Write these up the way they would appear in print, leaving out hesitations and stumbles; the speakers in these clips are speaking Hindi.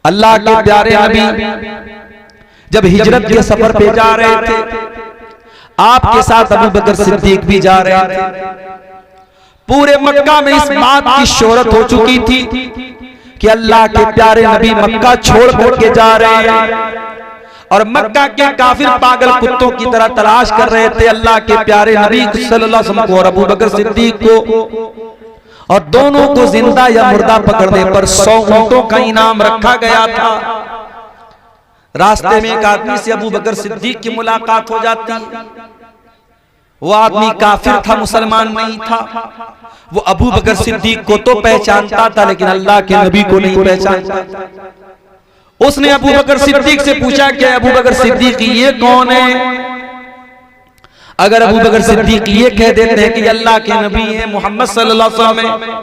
अल्लाह के प्यारे नबी जब हिजरत के सफर पे जा रहे थे, आपके साथ अबू बकर सिद्दीक भी जा रहे थे। पूरे मक्का में इस बात की शोहरत हो चुकी थी कि अल्लाह के प्यारे नबी मक्का छोड़ करके जा रहे हैं, और मक्का के काफिर पागल कुत्तों की तरह तलाश कर रहे थे अल्लाह के प्यारे नबी सल्लल्लाहु अलैहि वसल्लम को और अबू बकर सिद्दीक को, और दोनों को जिंदा या मुर्दा पकड़ने पर 100 ऊंटों का इनाम रखा गया था। रास्ते में एक आदमी से अबू बकर सिद्दीक की मुलाकात हो जाती। वो आदमी काफिर था, मुसलमान नहीं था। वो अबू बकर सिद्दीक को तो पहचानता था, लेकिन अल्लाह के नबी को नहीं पहचानता। उसने अबू बकर सिद्दीक से पूछा कि अबू बकर सिद्दीक ये कौन है? अगर अबू बकर सिद्दीक ये कह देते हैं कि अल्लाह के नबी है मोहम्मद सल्लल्लाहु अलैहि वसल्लम,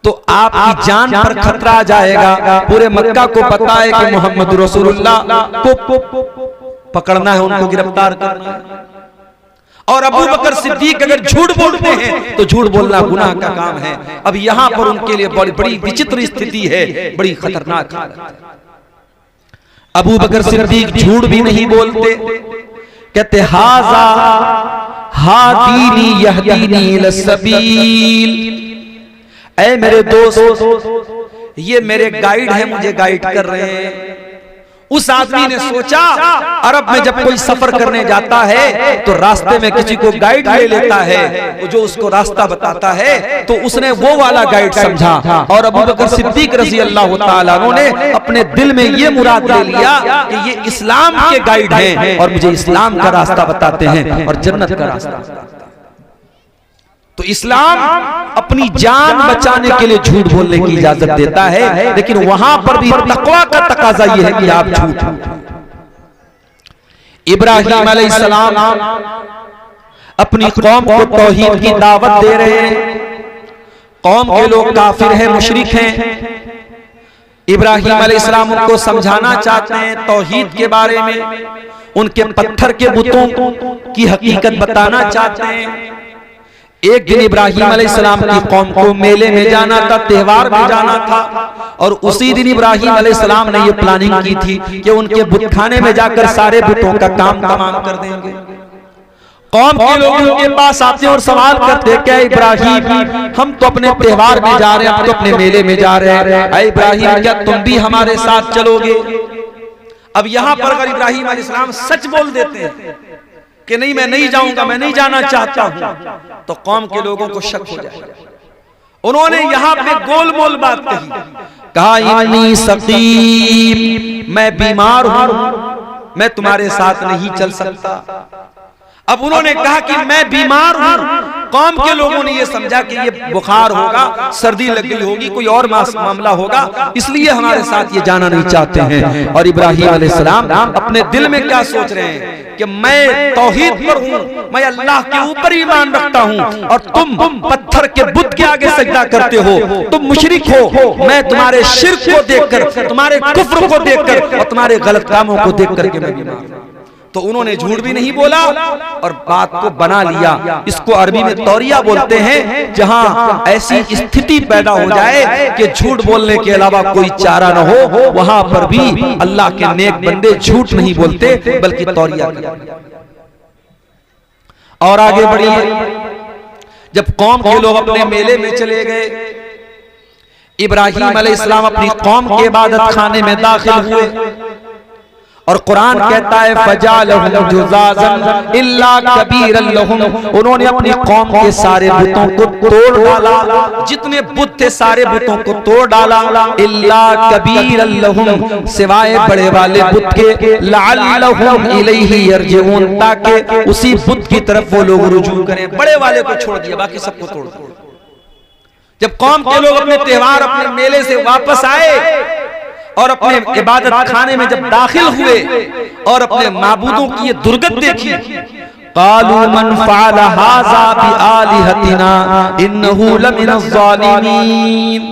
तो आपकी जान पर खतरा आ जाएगा। पूरे मक्का को पता है कि मोहम्मद रसूलुल्लाह को पकड़ना है, उनको गिरफ्तार करना है। और अबू बकर सिद्दीक अगर झूठ बोलते हैं तो झूठ बोलना गुनाह का काम है। अब यहाँ पर उनके लिए बड़ी बड़ी विचित्र स्थिति है, बड़ी खतरनाक हालत है। अबू बकर सिद्दीक झूठ भी नहीं बोलते, कहते हाजा हादीनी यहदीनी इलस्सबील, ऐ मेरे दोस्त ये मेरे गाइड है, मुझे गाइड कर रहे हैं। उस आदमी ने सोचा अरब में जब कोई सफर करने जाता है तो रास्ते में किसी को गाइड ले लेता है, जो उसको रास्ता बताता है, तो उसने वो वाला गाइड समझा। और अबू बकर सिद्दीक रज़ी अल्लाह तआला अन्हु ने अपने दिल में ये मुराद ले लिया कि ये इस्लाम के गाइड हैं और मुझे इस्लाम का रास्ता बताते हैं और जन्नत का रास्ता। तो इस्लाम अपनी जान बचाने के लिए झूठ बोलने की इजाजत देता है, लेकिन वहां पर भी तकवा का तकाजा यह है कि आप झूठ। इब्राहीम अलैहिस्सलाम अपनी कौम को तौहीद की दावत दे रहे हैं। कौम के लोग काफिर हैं, मुशरिक हैं। इब्राहीम अलैहिस्सलाम उनको समझाना चाहते हैं तौहीद के बारे में, उनके पत्थर के बुतों की हकीकत बताना चाहते हैं। एक दिन इब्राहीम अलैहिस्सलाम की कौम को मेले में जाना था, त्योहार में जाना था, और उसी दिन इब्राहीम अलैहिस्सलाम ने ये प्लानिंग की थी कि उनके बुतखाने में जाकर सारे बुतों का काम तमाम कर देंगे। कौम के लोग उनके पास आते और सवाल करते, क्या इब्राहीम हम तो अपने त्योहार में जा रहे हैं, हम तो अपने मेले में जा रहे हैं, ऐ इब्राहीम क्या तुम भी हमारे साथ चलोगे? अब यहाँ पर अगर इब्राहीम अलैहिस्सलाम सच बोल देते हैं कि नहीं मैं नहीं जाऊंगा, मैं नहीं जाना चाहता हूं, तो कौम के लोगों को शक हो जाएगा। उन्होंने यहां पे गोलमोल बात कही, कहा इन्नी सकीम, मैं बीमार हूं, मैं तुम्हारे साथ नहीं चल सकता। अब उन्होंने कहा कि मैं बीमार हूं। कौम के लोगों ने यह समझा कि ये बुखार होगा, सर्दी लग गई होगी, कोई और मामला होगा, इसलिए हमारे साथ ये जाना नहीं चाहते हैं। और इब्राहीम अलैहिस्सलाम अपने दिल में क्या सोच रहे हैं कि मैं तौहीद पर हूं, मैं अल्लाह के ऊपर ईमान रखता हूं, और तुम पत्थर के बुत के आगे सजदा करते हो, तुम मुशरिक हो। मैं तुम्हारे शिर्क को देखकर, तुम्हारे कुफ्र को देखकर और तुम्हारे गलत कामों को देख करके मैं बीमार हूं। तो उन्होंने झूठ भी नहीं बोला और बात को बना लिया। इसको अरबी में तौरिया बोलते हैं, जहां ऐसी स्थिति पैदा हो जाए कि झूठ बोलने के अलावा कोई चारा न हो, वहां पर भी अल्लाह के नेक बंदे झूठ नहीं बोलते बल्कि तौरिया करते। और आगे बढ़िए, जब कौम के लोग अपने मेले में चले गए, इब्राहीम अलैहिस्सलाम अपनी कौम के इबादत खाने में दाखिल हुए, और कुरान कहता है फजालहुम जुज़ाज़न इल्ला कबीरन लहुम, उन्होंने अपनी कौम के सारे बुतों को तोड़ डाला, जितने बुत थे सारे बुतों को तोड़ डाला, इल्ला कबीरन लहुम, सिवाय बड़े वाले बुत के, लअल्लहुम इलैहि यरजिऊन, ताकि उसी बुत की तरफ वो लोग रुजू करें। बड़े वाले को छोड़ दिया, बाकी सबको तोड़ दिया। जब कौम के लोग अपने त्योहार, अपने मेले से वापस आए और अपने इबादत खाने में जब दाखिल हुए और अपने माबूदों की ये दुर्गत देखी, कालू मन फ़अल हाज़ा बिआलिहतिना इन्नहु लमिनज़ ज़ालिमीन,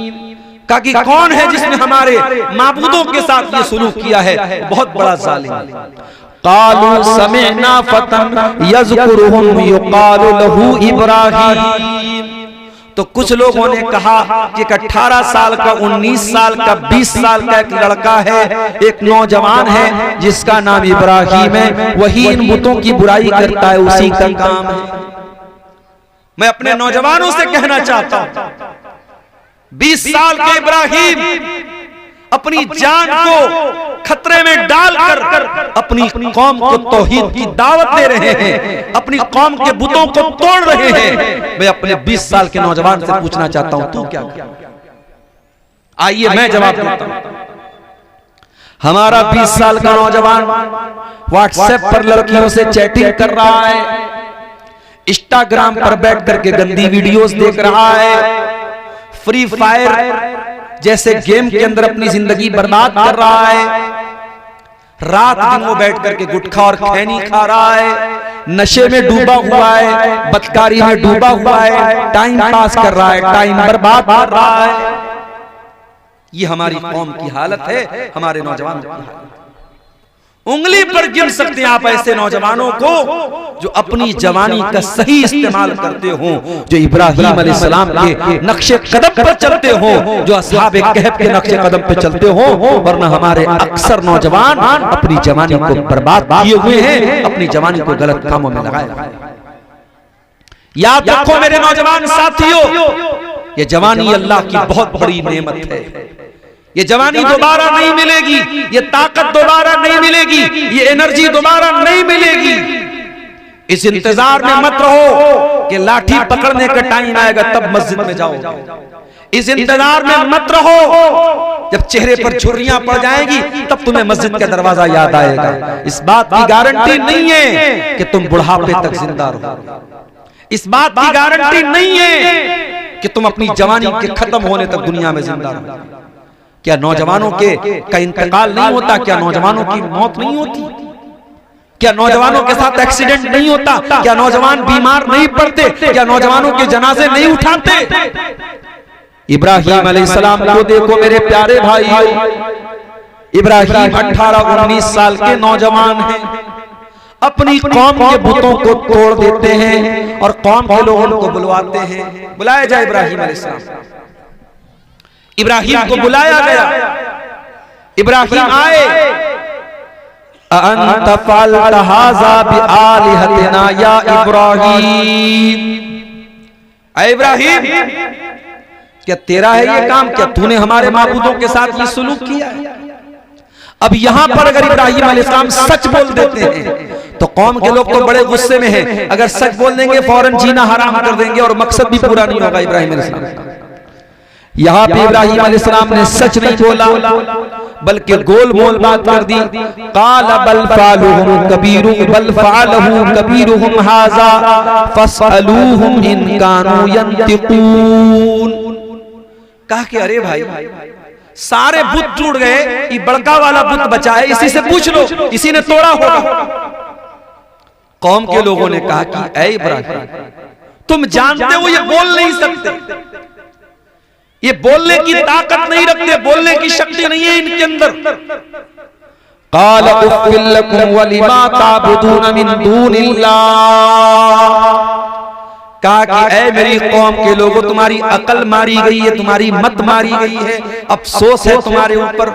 कहा कि कौन है जिसने हमारे माबूदों के साथ ये सुलूक किया है, बहुत बड़ा जालिम। कालू समिअना फतन यज़कुरुहुम युक़ालु लहू इब्राहीम, तो कुछ लोगों ने कहा कि 18 साल का, 19 साल का, 20 साल का एक लड़का है, एक नौजवान है जिसका नाम इब्राहिम है, वही इन बुतों की बुराई करता है, उसी का काम है। मैं अपने नौजवानों से कहना चाहता हूं, 20 साल के इब्राहिम अपनी जान को खतरे में डालकर अपनी कौम को तौहीद की दावत दे रहे हैं, अपनी कौम के बुतों को तोड़ रहे हैं। मैं अपने 20 साल के नौजवान से पूछना चाहता हूं, तू क्या? आइए मैं जवाब देता हूं। हमारा 20 साल का नौजवान व्हाट्सएप पर लड़कियों से चैटिंग कर रहा है, इंस्टाग्राम पर बैठ करके गंदी वीडियोस देख रहा है, फ्री फायर जैसे गेम के अंदर अपनी जिंदगी बर्बाद कर रहा है, रात दिन वो बैठ करके गुटखा और खैनी खा रहा है, नशे में डूबा हुआ है, बदकारी में डूबा हुआ है, टाइम पास कर रहा है, टाइम बर्बाद कर रहा है। ये हमारी कौम की हालत है, हमारे नौजवानों की हालत। उंगली पर गिन सकते हैं आप ऐसे नौजवानों को जो अपनी जवानी का सही इस्तेमाल करते हो, जो इब्राहिम अलैहिस्सलाम के नक्शे कदम पर चलते हो, जो असहाबे कहफ के नक्शे कदम पर चलते हो। वरना हमारे अक्सर नौजवान अपनी जवानी को बर्बाद किए हुए हैं, अपनी जवानी को गलत कामों में लगाए। याद रखो मेरे नौजवान साथियों, ये जवानी अल्लाह की बहुत बड़ी नेमत है। ये जवानी दोबारा नहीं मिलेगी, ये ताकत दोबारा नहीं मिलेगी, ये एनर्जी दोबारा नहीं मिलेगी। इस इंतजार में मत रहो कि लाठी पकड़ने का टाइम आएगा तब मस्जिद में जाओ। इस इंतजार में मत रहो जब चेहरे पर छुरियां पड़ जाएगी तब तुम्हें मस्जिद का दरवाजा याद आएगा। इस बात की गारंटी नहीं है कि तुम बुढ़ापे तक जिंदा रहो। इस बात की गारंटी नहीं है कि तुम अपनी जवानी के खत्म होने तक दुनिया में जिंदा रहो। क्या नौजवानों का इंतकाल नहीं होता? क्या नौजवानों की मौत नहीं होती? क्या नौजवानों के साथ एक्सीडेंट नहीं होता? क्या नौजवान बीमार नहीं पड़ते? क्या नौजवानों के जनाजे नहीं उठाते? इब्राहिम अलैहिस्सलाम को देखो मेरे प्यारे भाई, इब्राहिम 18-19 साल के नौजवान हैं, अपनी कौम के बुतों को तोड़ देते हैं और कौम के लोगों को बुलवाते हैं। बुलाया जाए इब्राहिम अलैहिस्सलाम। इब्राहिम को बुलाया गया, इब्राहिम आए। अंत फअल्त हाज़ा बिआलिहतिना या इब्राहिम, ऐ इब्राहिम क्या तेरा है ये काम? क्या तूने हमारे माबूदों के साथ ये सुलूक किया है? अब यहां पर अगर इब्राहिम अलैहिस्सलाम सच बोल देते हैं तो कौम के लोग तो बड़े गुस्से में हैं। अगर सच बोल देंगे फौरन जीना हराम कर देंगे और मकसद भी पूरा नहीं होगा इब्राहिम अलैहिस्सलाम। यहाँ पे इब्राहिम अलैहिस्सलाम ने सच नहीं बोला बल्कि गोल मोल बात कर दी। काला बल फालुहुम कबीरुहुम बल फालहु कबीरुहुम हाज़ा फसअलूहुम इन कानू यंतिकून। कहा कि अरे भाई सारे बुत टूट गए, ये बड़का वाला बुत बचा है, इसी से पूछ लो, इसी ने तोड़ा होगा। कौम के लोगों ने कहा कि ऐ इब्राहिम तुम जानते हो ये बोल नहीं सकते, ये बोलने की ताकत नहीं रखते, बोलने की शक्ति नहीं है इनके अंदर। क़ाल उफ़्फ़िल लकुम वलिमा ताबुदून मिन दूनिल्लाह। कहा कि ऐ मेरी कौम के लोगों तुम्हारी अकल मारी गई है, तुम्हारी मत मारी गई है, अफसोस है तुम्हारे ऊपर।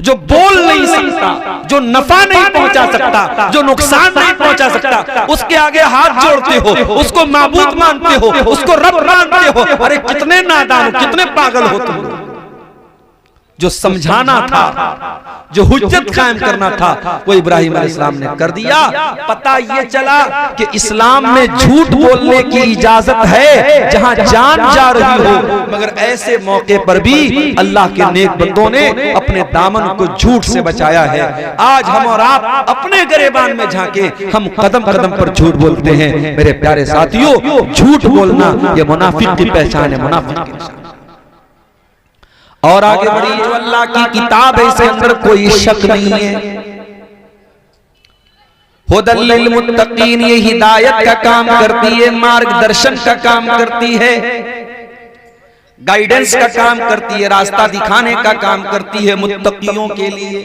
जो बोल नहीं सकता, जो नफा नहीं पहुंचा सकता, जो नुकसान नहीं पहुंचा सकता, उसके आगे हाथ जोड़ते हो, उसको माबूद मानते हो, उसको रब मानते हो। अरे कितने नादान, कितने पागल हो तुम। जो समझाना था, जो हुज्जत कायम करना था, वो इब्राहिम अलैहिस्सलाम ने कर दिया। पता ये चला कि इस्लाम में झूठ बोलने की इजाजत है जहां जान जा रही हो, मगर ऐसे मौके पर भी अल्लाह के नेक बंदों ने अपने दामन को झूठ से बचाया है। आज हम और आप अपने गिरेबान में झांके, हम कदम कदम पर झूठ बोलते हैं। मेरे प्यारे साथियों, झूठ बोलना ये मुनाफिक की पहचान है, मुनाफिक की पहचान। और आगे बढ़ी, जो अल्लाह की किताब है इसके अंदर कोई शक नहीं है। हुदल लिल मुत्तकीन, ये हिदायत का काम करती है, मार्गदर्शन का काम करती है, गाइडेंस का काम करती है, रास्ता दिखाने का काम करती है मुत्तकियों के लिए।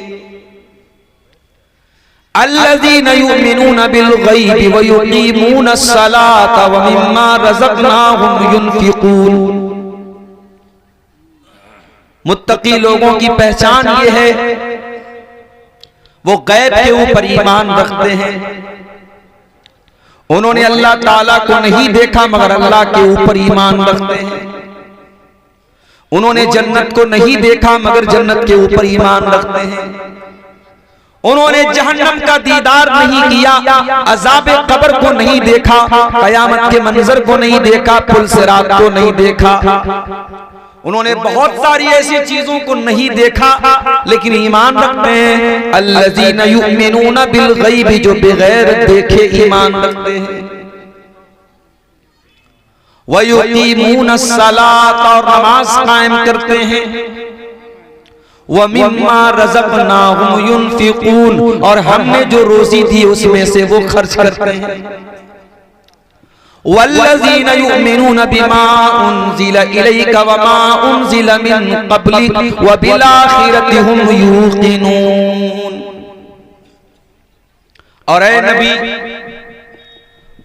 अल्लज़ीना युमिनूना बिल गैबि व युकीमूना अस्सलाता व मिम्मा रज़क़नाहुम युनफिकून। मुत्तकी लोगों की पहचान ये है, वो गैब के ऊपर ईमान रखते हैं। उन्होंने अल्लाह ताला को नहीं देखा मगर अल्लाह के ऊपर ईमान रखते हैं। उन्होंने जन्नत को नहीं देखा मगर जन्नत के ऊपर ईमान रखते हैं। उन्होंने जहन्नम का दीदार नहीं किया, अज़ाब कब्र को नहीं देखा, कयामत के मंजर को नहीं देखा, पुल सिरात को नहीं देखा। उन्होंने बहुत सारी ऐसी चीजों को नहीं देखा लेकिन ईमान रखते हैं। अल्लज़ीना युमिनूना बिल गैबि, जो बगैर देखे ईमान रखते हैं। व युकीमूना अस्सलात, और नमाज कायम करते हैं। व मिम्मा रज़क़नाहुम युनफिकून, और हमने जो रोजी दी उसमें से वो खर्च करते हैं। वल्लज़ीना युमिनूना बिमा उन्ज़िला इलैका व मा उन्ज़िला मिन क़ब्लिक व बिल आखिरति हुम यूक़िनून। और ऐ नबी,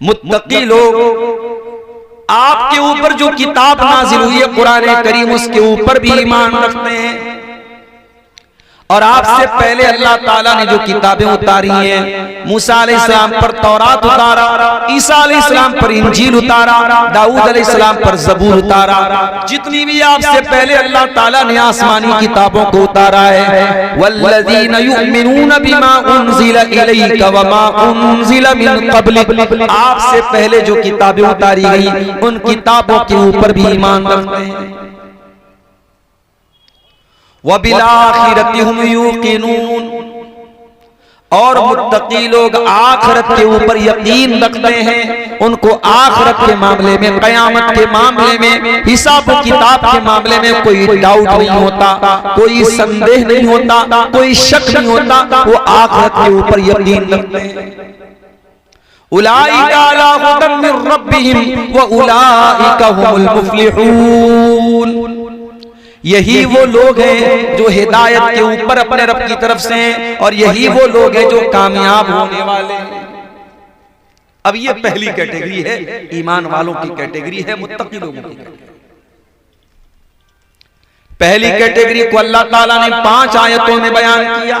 मुत्तकी लोग आपके ऊपर जो किताब नाजिल हुई है कुरान करीम, उसके ऊपर भी ईमान रखते हैं। और आपसे पहले अल्लाह ताला ने जो किताबें उतारी हैं, मूसा अलैहिस्सलाम पर तौरात उतारा, ईसा अलैहिस्सलाम पर इंजील उतारा, दाऊद अलैहिस्सलाम पर ज़बूर उतारा। जितनी भी आपसे पहले अल्लाह ताला ने आसमानी किताबों को उतारा है। वल्लज़ीना युमिनूना बिमा उन्ज़िला इलैका व मा उन्ज़िला मिन क़ब्लिक, आपसे पहले जो किताबें उतारी गई उन किताबों के ऊपर भी ईमान रखते हैं। व बिल आखिरति हुम यूक़िनून, और मुत्तकी लोग आखिरत के ऊपर यकीन रखते हैं। उनको आखिरत के मामले में, कयामत के मामले में, हिसाब किताब के मामले में कोई डाउट नहीं होता, कोई संदेह नहीं होता, कोई शक नहीं होता। वो आखिरत के ऊपर यकीन रखते हैं। उलाइका अला हुदम मिन रब्बिहिम व उलाइका हुमुल मुफ्लिहून। यही वो लोग हैं जो हिदायत के ऊपर अपने रब की तरफ से हैं, और यही वो लोग हैं जो कामयाब होने वाले हैं। अब ये पहली कैटेगरी है, ईमान वालों की कैटेगरी है, मुत्तकी लोगों की कैटेगरी। पहली कैटेगरी को अल्लाह ताला ने 5 आयतों में बयान किया।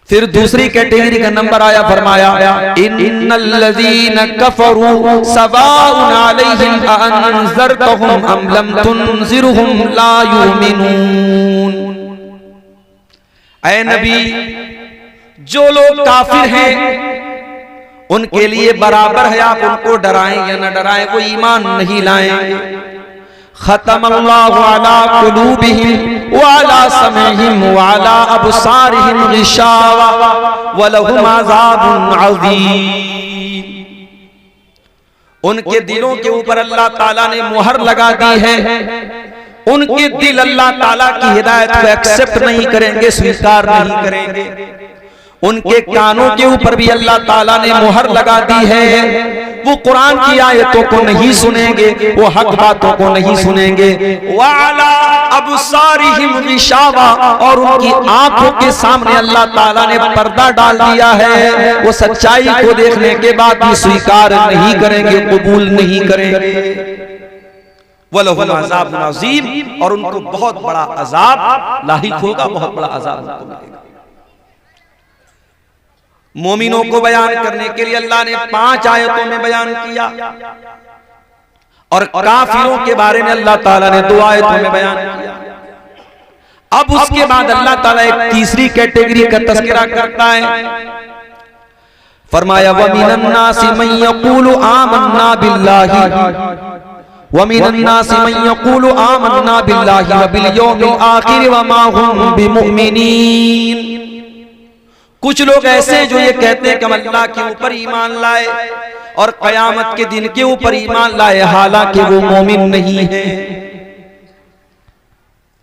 फिर दूसरी कैटेगरी का नंबर आया, फरमाया इन्नल्लज़ीना कफ़रू सवाउन अलैहिम अअन्ज़रतहुम अम लम तुनज़िरहुम ला युमिनून। ऐ नबी, जो लोग काफिर हैं उनके लिए बराबर है आप उनको डराएं या न डराएं, वो ईमान नहीं लाएं। खतमल्लाहु अला कुलूबिहिम व अला समइहिम व अला अबसारिहिम गिशावा व लहुम अज़ाबुन अज़ीम। उनके दिलों के ऊपर अल्लाह ताला ने मुहर लगा दी है। उनके दिल अल्लाह ताला की हिदायत को एक्सेप्ट नहीं करेंगे, स्वीकार नहीं करेंगे। उनके कानों के ऊपर भी अल्लाह ताला ने मुहर लगा दी है। वो कुरान की आयतों को नहीं सुनेंगे, वो हक बातों को नहीं सुनेंगे। वाला अबसारिहिम गिशावा, और उनकी आंखों के सामने अल्लाह ताला ने पर्दा डाल दिया है। वो सच्चाई को देखने के बाद भी स्वीकार नहीं करेंगे, कबूल नहीं करेंगे। वलहुम अज़ाबुन अज़ीम, और उनको बहुत बड़ा अजाब लाहिक होगा, बहुत बड़ा अजाब उनको मिलेगा। मोमिनों को बयान करने के लिए अल्लाह ने 5 आयतों में बयान किया, और काफिरों के बारे में अल्लाह ताला ने 2 आयतों में बयान किया। अब उसके बाद अल्लाह ताला एक तीसरी कैटेगरी का तज़किरा करता है। फरमाया वमिनन नासि मन यक़ूलु आमन्ना बिल्लाहि व मिनन नासि मन यक़ूलु आमन्ना बिल्लाहि व बिल यौमिल आखिर व मा हुम बिमुमिनीन। कुछ लोग ऐसे जो ये कहते हैं कि हम अल्लाह के ऊपर ईमान लाए और कयामत के दिन के ऊपर ईमान लाए, हालांकि वो मोमिन नहीं है।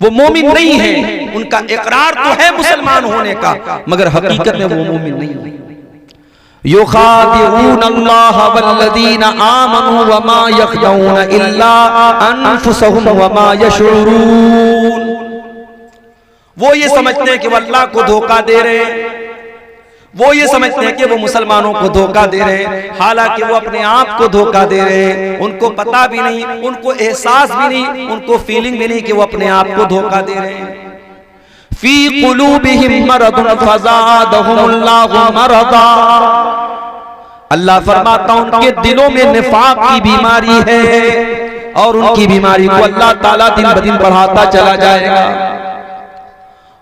वो मोमिन नहीं है, उनका इकरार तो है मुसलमान होने का, मगर हकीकत में वो मोमिन नहीं है। युखादिऊन अल्लाह वल्लज़ीना आमनू व मा यख़दऊन इल्ला अनफुसहुम व मा यशऊरून। वो ये समझते हैं कि वो अल्लाह को धोखा दे रहे हैं, वो ये समझते हैं कि वो मुसलमानों को धोखा दे रहे हैं, हालांकि वो अपने आप को धोखा दे रहे हैं। उनको पता भी नहीं, उनको एहसास भी नहीं, उनको फीलिंग भी नहीं कि वो अपने आप को धोखा दे रहे हैं। फी कुलूबिहिम मरदुन फज़ादहुमुल्लाहु मरदा, अल्लाह फरमाता उनके दिलों में निफाक की बीमारी है और उनकी बीमारी को अल्लाह ताला दिन ब दिन बढ़ाता चला जाएगा।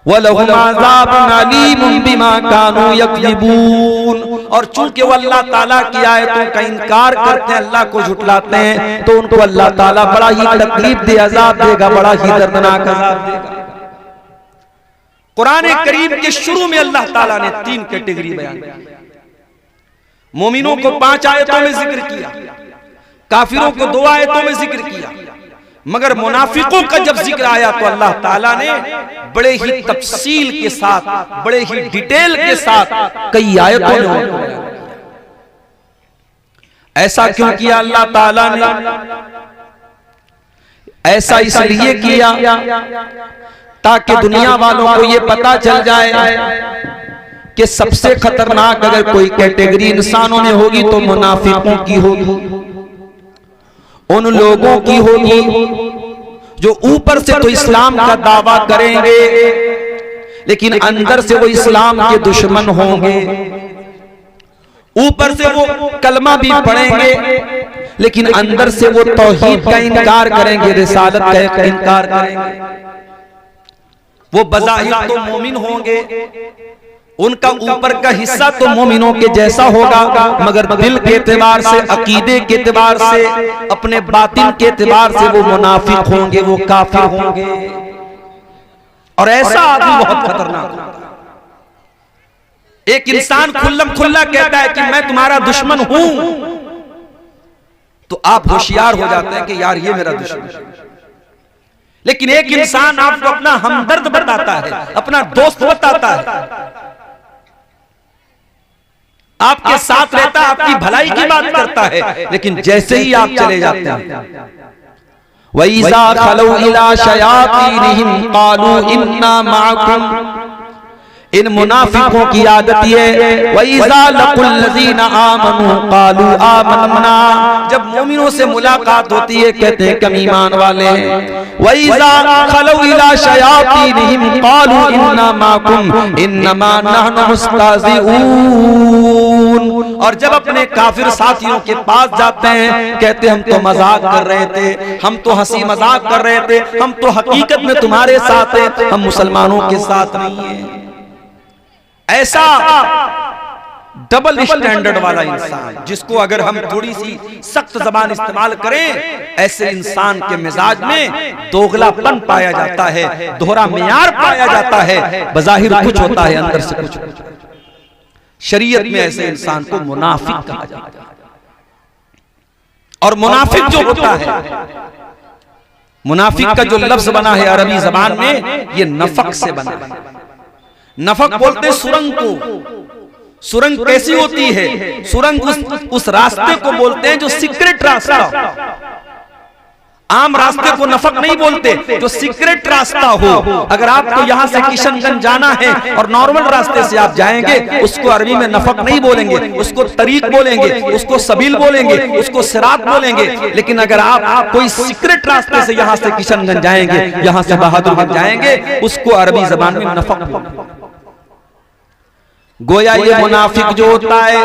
वलहुम अज़ाबुन अलीमुन बिमा कानू यकज़िबून, और चूंकि वो अल्लाह ताला की आयतों का इनकार करते हैं, अल्लाह को झुठलाते हैं, तो उनको अल्लाह ताला बड़ा ही तकलीफ दे अज़ाब देगा, बड़ा ही दर्दनाक अज़ाब देगा। कुरान करीम के शुरू में अल्लाह ताला ने 3 कैटेगरी बयान की। मोमिनों को 5 आयतों में जिक्र किया, काफिरों को 2 आयतों में जिक्र किया, मगर मुनाफिकों का जब जिक्र आया तो अल्लाह ताला ने बड़े ही तफसील के साथ, बड़े ही डिटेल के साथ कई आयतों में उनको बयान किया। ऐसा क्यों किया अल्लाह ताला ने? ऐसा इसलिए किया ताकि दुनिया वालों को यह पता चल जाए कि सबसे खतरनाक अगर कोई कैटेगरी इंसानों में होगी तो मुनाफिकों की होगी, उन लोगों की होगी जो ऊपर से तो इस्लाम का दावा करेंगे लेकिन अंदर से वो इस्लाम के दुश्मन होंगे। ऊपर से वो कलमा भी पढ़ेंगे लेकिन अंदर से वो तौहीद का इनकार करेंगे, रिसालत का इनकार करेंगे। वो बज़ाहिर तो मोमिन होंगे, उनका ऊपर का हिस्सा तो मोमिनों के जैसा होगा, मगर दिल के एतबार से, अकीदे के एतबार से, अपने बातिन के एतबार से वो मुनाफिक होंगे, वो काफिर होंगे। और ऐसा आदमी बहुत खतरनाक होता है। एक इंसान खुल्लम खुल्ला कहता है कि मैं तुम्हारा दुश्मन हूं, तो आप होशियार हो जाते हैं कि यार ये मेरा दुश्मन है। लेकिन एक इंसान आपको अपना हमदर्द बताता है, अपना दोस्त बताता है, आपके साथ रहता है, आपकी भलाई की बात करता है, लेकिन जैसे ही आप चले जाते हैं, वइज़ा खलौ इला शयातीनिहिम क़ालू इन्ना मअकुम, इन मुनाफिकों की आदत है, वइज़ा लक़ुल लज़ीना आमनू क़ालू आमन्ना, जब मोमिनों से मुलाकात होती है कहते हैं हम ईमान वाले हैं। वइज़ा खलौ इला शयातीनिहिम क़ालू इन्ना मअकुम इन्नमा नहनु मुस्ताज़िऊन, और जब अपने काफिर साथियों के पास जाते हैं कहते हम तो मजाक कर रहे थे, हम तो हंसी मजाक कर रहे थे, हम तो हकीकत में तुम्हारे साथ हैं, हम मुसलमानों के साथ नहीं हैं। ऐसा डबल स्टैंडर्ड वाला इंसान, जिसको अगर हम थोड़ी सी सख्त जबान इस्तेमाल करें, ऐसे इंसान के मिजाज में दोगलापन पाया जाता है, दोहरा मियार पाया जाता है, बज़ाहिर कुछ होता है अंदर से कुछ। शरीयत में ऐसे इंसान को मुनाफिक कहा जाता है। और मुनाफिक जो होता है, मुनाफिक का जो लफ्ज बना है अरबी जबान में, ये नफक से बना है। नफक बोलते सुरंग को। सुरंग कैसी होती है? सुरंग उस रास्ते को बोलते हैं जो सीक्रेट रास्ता। आम रास्ते को नफक नहीं बोलते, जो सीक्रेट रास्ता हो। अगर आपको यहां से किशनगंज जाना है और नॉर्मल रास्ते से आप जाएंगे, उसको अरबी में नफक नहीं बोलेंगे, उसको तरीक बोलेंगे, उसको सबील बोलेंगे, उसको सिरात बोलेंगे। लेकिन अगर आप कोई सीक्रेट रास्ते से यहां से किशनगंज जाएंगे, यहां से बहादुरगंज जाएंगे, उसको अरबी जबान में नफक बोलेंगे। गोया ये मुनाफिक जो होता है,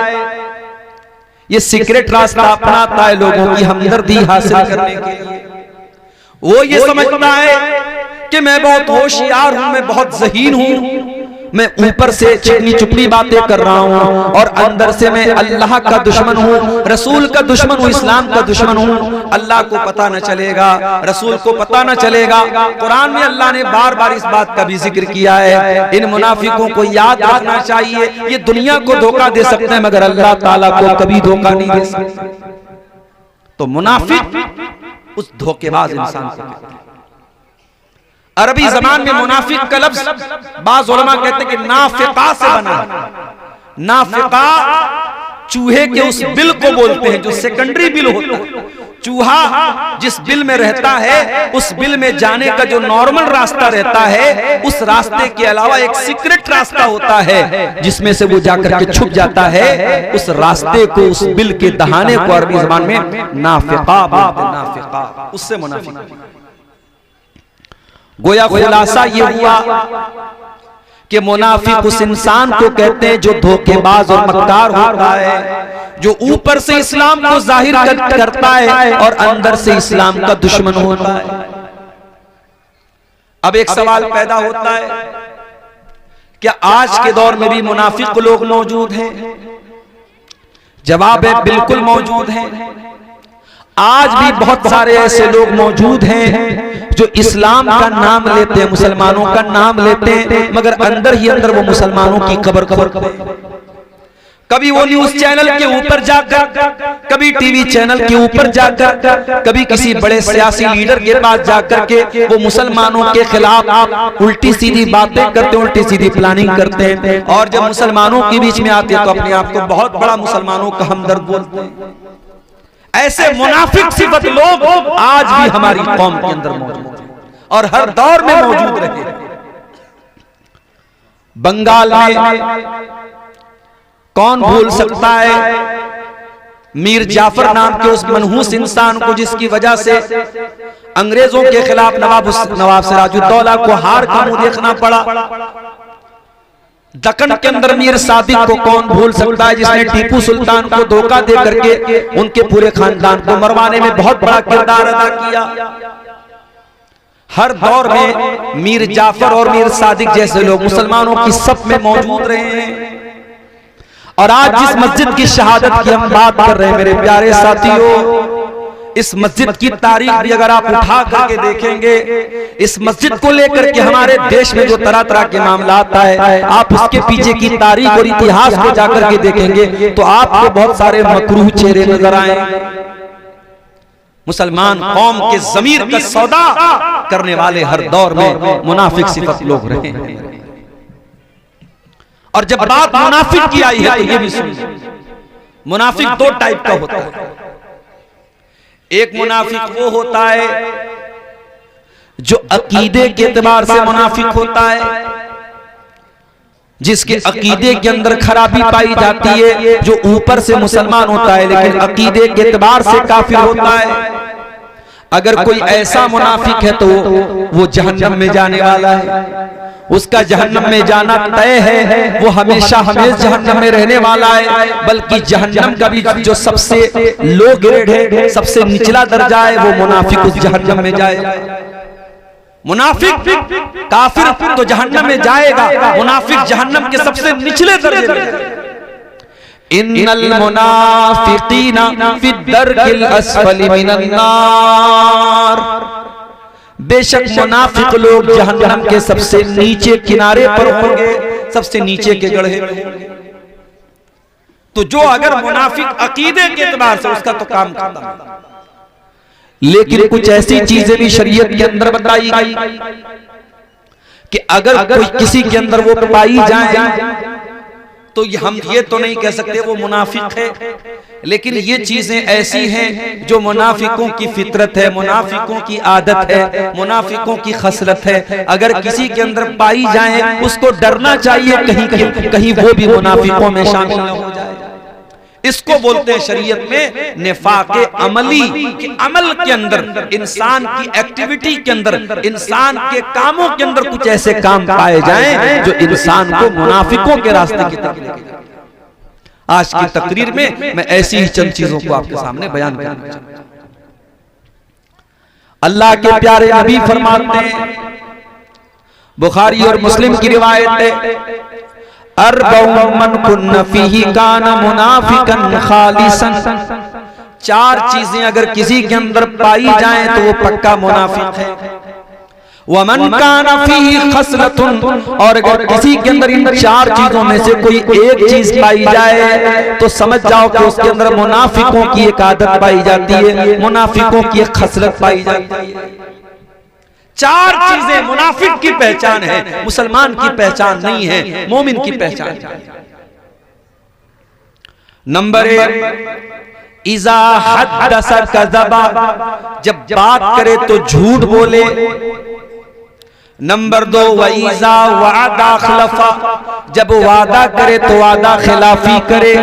ये सीक्रेट रास्ता अपनाता है लोगों की हमदर्दी हासिल करने के लिए। वो ये समझता है कि मैं बहुत होशियार हूं, मैं बहुत ज़हीन हूं, मैं ऊपर से चिकनी चुपड़ी बातें कर रहा हूं और अंदर से मैं अल्लाह का दुश्मन हूं, रसूल का दुश्मन हूं, इस्लाम का दुश्मन हूं। अल्लाह को पता न चलेगा, रसूल को पता न चलेगा। कुरान में अल्लाह ने बार बार इस बात का भी जिक्र किया है। इन मुनाफिकों को याद रखना चाहिए, ये दुनिया को धोखा दे सकते हैं मगर अल्लाह ताला को कभी धोखा नहीं दे सकते। तो मुनाफिक उस धोखेबाज इंसान को कहते हैं। अरबी जबान में मुनाफिक का लफ्ज बाज़ उलमा कहते हैं कि नाफिका से बना है। नाफिका चूहे के उस बिल को बोलते हैं जो सेकेंडरी बिल होता है। चूहा जिस बिल में रहता है, उस बिल में जाने का जो नॉर्मल रास्ता रहता है, उस रास्ते के अलावा एक सीक्रेट रास्ता होता है जिसमें से वो जाकर के छुप जाता है। उस रास्ते को, उस बिल के दहाने को अरबी ज़बान में नाफिका बोलते हैं। नाफिका, उससे मुनाफिक। गोया खुलासा ये हुआ कि मुनाफिक उस इंसान को कहते हैं जो धोखेबाज और मक्कार होता है, जो ऊपर से इस्लाम को जाहिर करता है और अंदर से इस्लाम का दुश्मन होता है। अब एक सवाल पैदा होता है, क्या आज के दौर में भी मुनाफिक लोग मौजूद हैं? जवाब है बिल्कुल मौजूद हैं। आज भी बहुत सारे ऐसे लोग मौजूद हैं जो इस्लाम का नाम लेते हैं, मुसलमानों का नाम लेते हैं, मगर अंदर ही अंदर वो मुसलमानों की खबर करते हैं। कभी वो न्यूज चैनल के ऊपर जाकर, कभी टीवी चैनल के ऊपर जाकर, कभी किसी बड़े सियासी लीडर के पास जाकर के वो मुसलमानों के खिलाफ उल्टी सीधी बातें करते हैं, उल्टी सीधी प्लानिंग करते हैं। और जब मुसलमानों के बीच में आते हैं तो अपने आप को बहुत बड़ा मुसलमानों का हमदर्द बोलते हैं। ऐसे मुनाफिक सिफत लोग आज भी हमारी कौम के अंदर मौजूद हैं और हर दौर में मौजूद रहे। बंगाल में कौन भूल सकता है मीर जाफर नाम के उस मनहूस इंसान को, जिसकी वजह से अंग्रेजों के खिलाफ नवाब सिराजुद्दौला को हार का मुंह देखना पड़ा। दक्कन के अंदर मीर सादिक को कौन भूल सकता है, जिसने टीपू सुल्तान को धोखा दे करके उनके पूरे खानदान को मरवाने में बहुत बड़ा किरदार अदा किया। हर दौर में मीर जाफर और मीर सादिक जैसे लोग मुसलमानों की सफ में मौजूद रहे हैं। और आज जिस मस्जिद की शहादत की हम बात कर रहे हैं मेरे प्यारे साथियों, इस मस्जिद की तारीख भी अगर आप उठा करके देखेंगे, इस मस्जिद को लेकर के हमारे देश में जो तरह तरह के मामला आता है, आप उसके पीछे की तारीख और इतिहास को जाकर के देखेंगे तो आपको बहुत सारे मकरूह चेहरे नजर आए। मुसलमान कौम के ज़मीर का सौदा करने वाले हर दौर में मुनाफिक सिफत लोग रहे हैं। और जब बात मुनाफिक की आई है तो ये भी सुनिए, मुनाफिक दो टाइप का होता है। एक मुनाफिक वो होता है जो अकीदे के एतबार से मुनाफिक होता है, जिसके अकीदे के अंदर खराबी पाई जाती है, जो ऊपर से मुसलमान होता है लेकिन अकीदे के एतबार से काफिर होता है। अगर कोई ऐसा मुनाफिक है तो वो जहन्नम में जाने वाला है, उसका जहन्नम में जाना तय है, वो हमेशा हमेशा जहन्नम में रहने वाला है। बल्कि जहन्नम का भी जो सबसे लो ग्रेड है, सबसे निचला दर्जा है, वो मुनाफिक उस जहन्नम में जाएगा। मुनाफिक काफिर तो जहन्नम में जाएगा, मुनाफिक जहन्नम के सबसे निचले दर्जे में। इन्नल मुनाफिकीना फी दर्किल अस्फली मिनन नार, बेशक मुनाफिक लोग जहन्नम के सबसे नीचे किनारे पर होंगे, सबसे नीचे के गड्ढे में होंगे। तो जो अगर मुनाफिक अकीदे के एतबार से, उसका तो काम खत्म है। लेकिन कुछ ऐसी चीजें भी शरीयत के अंदर बताई गई कि अगर कोई किसी के अंदर वो पाई जाए तो हम ये तो नहीं कह सकते वो मुनाफिक है, लेकिन ये चीजें ऐसी हैं जो मुनाफिकों की फितरत है, मुनाफिकों की आदत है, मुनाफिकों की खसलत है। अगर किसी के अंदर पाई जाए उसको डरना चाहिए कहीं वो भी मुनाफिकों में शामिल न हो जाए। इसको बोलते हैं शरीयत में निफाक़े अमली, कि अमल के अंदर, इंसान की एक्टिविटी के अंदर, इंसान के कामों के अंदर कुछ ऐसे काम पाए जाएं जो इंसान को मुनाफिकों के रास्ते की तरफ लेके जाए। आज की तकरीर में मैं ऐसी ही चंद चीजों को आपके सामने बयान करना चाहता हूं। अल्लाह के प्यारे नबी फरमाते हैं, बुखारी और मुस्लिम की रिवायत है, अर्बउन मन कुन्न फीही काना मुनाफिकन खालिसन, चार चीजें अगर किसी के अंदर पाई जाएं तो वो पक्का मुनाफिक है। वमन काना फीही खसलतुन, और अगर किसी के अंदर इन चार चीजों में से कोई एक चीज पाई जाए तो समझ जाओ कि उसके अंदर मुनाफिकों की एक आदत पाई जाती है, मुनाफिकों की एक खसलत पाई जाती है। चार चीजें मुनाफिक की पहचान है, मुसलमान की पहचान नहीं है, मोमिन की पहचान है। नंबर एक, इज़ा हद्दस कज़बा, जब बात करे तो झूठ बोले। नंबर 2 वइज़ा वादा खलफा, जब वादा करे तो वादा खिलाफी करे।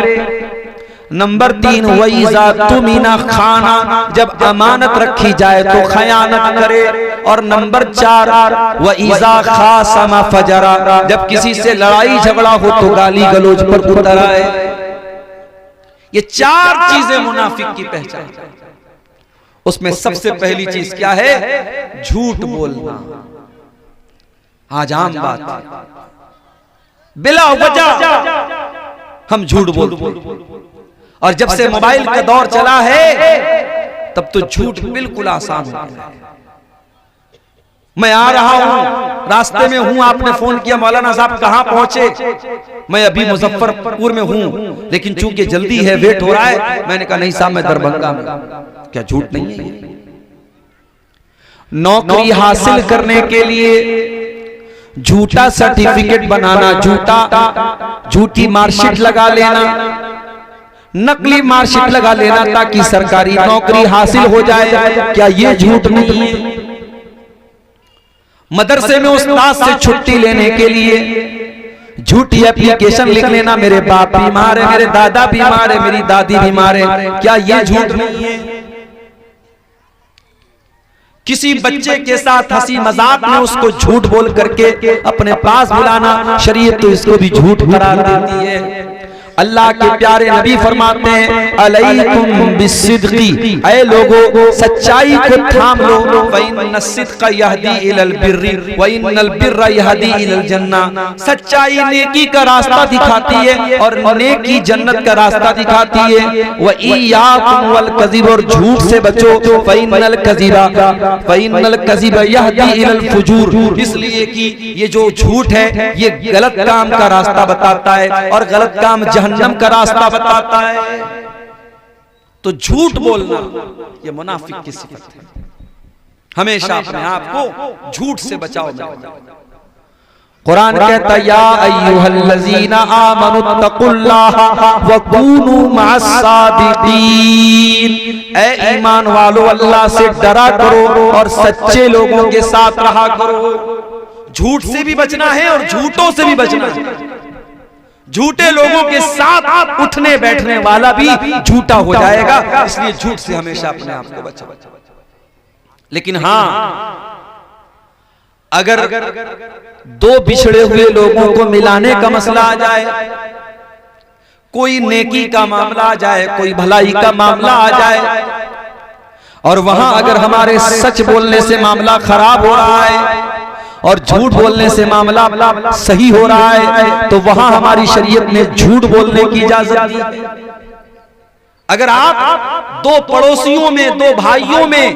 नंबर 3 वइज़ा तुमिना खाना, जब अमानत रखी जाए तो खयानत करे। और नंबर 4 वइज़ा खासमा फजरा, जब किसी से लड़ाई झगड़ा हो तो गाली गलौज पर उतर आए। ये 4 चीजें मुनाफिक की पहचान। उसमें सबसे पहली चीज क्या है? झूठ बोलना। आज आम बात, बिला वजह हम झूठ बोलते। और जब से मोबाइल का दौर चला है तब तो झूठ बिल्कुल आसान हो गया। मैं आ रहा हूं, रास्ते में हूं, आपने फोन किया मौलाना साहब कहां पहुंचे? मैं अभी मुजफ्फरपुर में हूं, लेकिन चूंकि जल्दी है, वेट हो रहा है। मैंने कहा नहीं साहब मैं दरभंगा में। क्या झूठ नहीं है? नौकरी हासिल करने के लिए झूठा सर्टिफिकेट बनाना, झूठी मार्कशीट लगा लेना, नकली मार्कशीट लगा लेना ताकि सरकारी नौकरी हासिल हो जाए, क्या ये झूठ नहीं है? मदरसे में उस्ताद से छुट्टी लेने के लिए झूठी एप्लीकेशन लिख लेना, मेरे बाप बीमार है, मेरे दादा बीमार है, मेरी दादी बीमार है, क्या ये झूठ नहीं है? किसी बच्चे के साथ हंसी मजाक में उसको झूठ बोल करके अपने पास बुलाना, शरीयत तो इसको भी झूठ करार देती है। अल्लाह के प्यारे नबी फरमाते हैं अलैकुम बिस्सिद्क़ी, ऐ लोगों सच्चाई को थाम लो। वइन्न सिद्क़ यहदी इलल बिर्रि वइन्नल बिर्रा यहदी इलल जन्ना, सच्चाई नेकी का रास्ता दिखाती है और नेकी जन्नत का रास्ता दिखाती है। व इय्याकुम वल कज़िब, और झूठ से बचो। फइन्नल कज़िब यहदी इलल फुजूर, इसलिए कि ये जो झूठ है ये गलत काम का रास्ता बताता है और गलत काम जहन्नम का रास्ता बताता है। तो झूठ बोलना ये मुनाफिक की सिफत है। हमेशा अपने आप को झूठ से बचाओ। कुरान कहता है या अय्युहल्लज़ीना आमनुत्तकुल्लाहा व कूनू मअस्सादिकीन, ऐ ईमान वालो अल्लाह से डरा करो और सच्चे लोगों के साथ रहा करो। झूठ से भी बचना है और झूठों से भी बचना है। झूठे लोगों के साथ उठने बैठने वाला भी झूठा हो जाएगा, इसलिए झूठ से हमेशा अपने आप को बचाओ। लेकिन हां, अगर दो बिछड़े हुए लोगों को मिलाने का मसला आ जाए, कोई नेकी का मामला आ जाए, कोई भलाई का मामला आ जाए, और वहां अगर हमारे सच बोलने से मामला खराब हो रहा है और झूठ बोलने से मामला सही हो रहा है, तो वहां हमारी शरीयत ने झूठ बोलने की इजाजत दी। अगर आप दो पड़ोसियों में, दो भाइयों में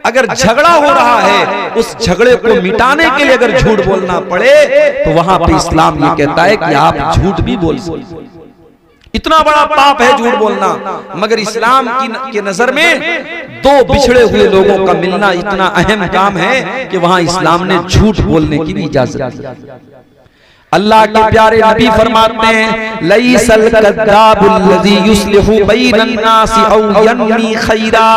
अगर झगड़ा हो रहा है, उस झगड़े को मिटाने के लिए अगर झूठ बोलना पड़े, तो वहां पे इस्लाम ये कहता है कि आप झूठ भी बोल सकते। इतना बड़ा पाप है झूठ बोलना, मगर इस्लाम की नजर में दो बिछड़े हुए लोगों का मिलना इतना अहम काम है कि वहां इस्लाम ने झूठ बोलने की भी इजाजत दी। अल्लाह के प्यारे नबी फरमाते हैं लईसल कद्दाबुल्लज़ी युस्लिहु बैनन नासी औ यन्मी खैरा,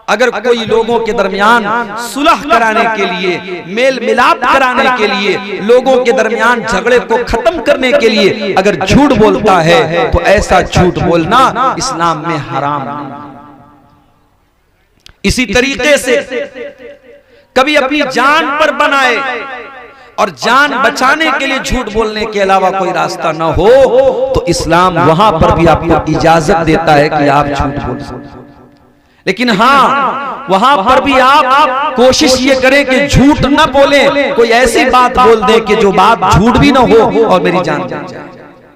अगर कोई लोगों के दरमियान सुलह कराने के लिए, मेल मिलाप कराने के लिए, लोगों के दरमियान झगड़े को खत्म करने के लिए अगर झूठ बोलता है, तो ऐसा झूठ बोलना इस्लाम में हराम है। इसी तरीके से कभी अपनी जान पर बनाए और जान बचाने के लिए झूठ बोलने के अलावा कोई रास्ता ना हो, तो इस्लाम वहां पर भी आपको इजाजत देता है कि आप झूठ बोल सकते। लेकिन हाँ, वहां पर भी आप कोशिश ये करें कि झूठ ना बोलें, कोई ऐसी बात बोल दे कि जो बात झूठ भी ना हो और मेरी जान बच जाए।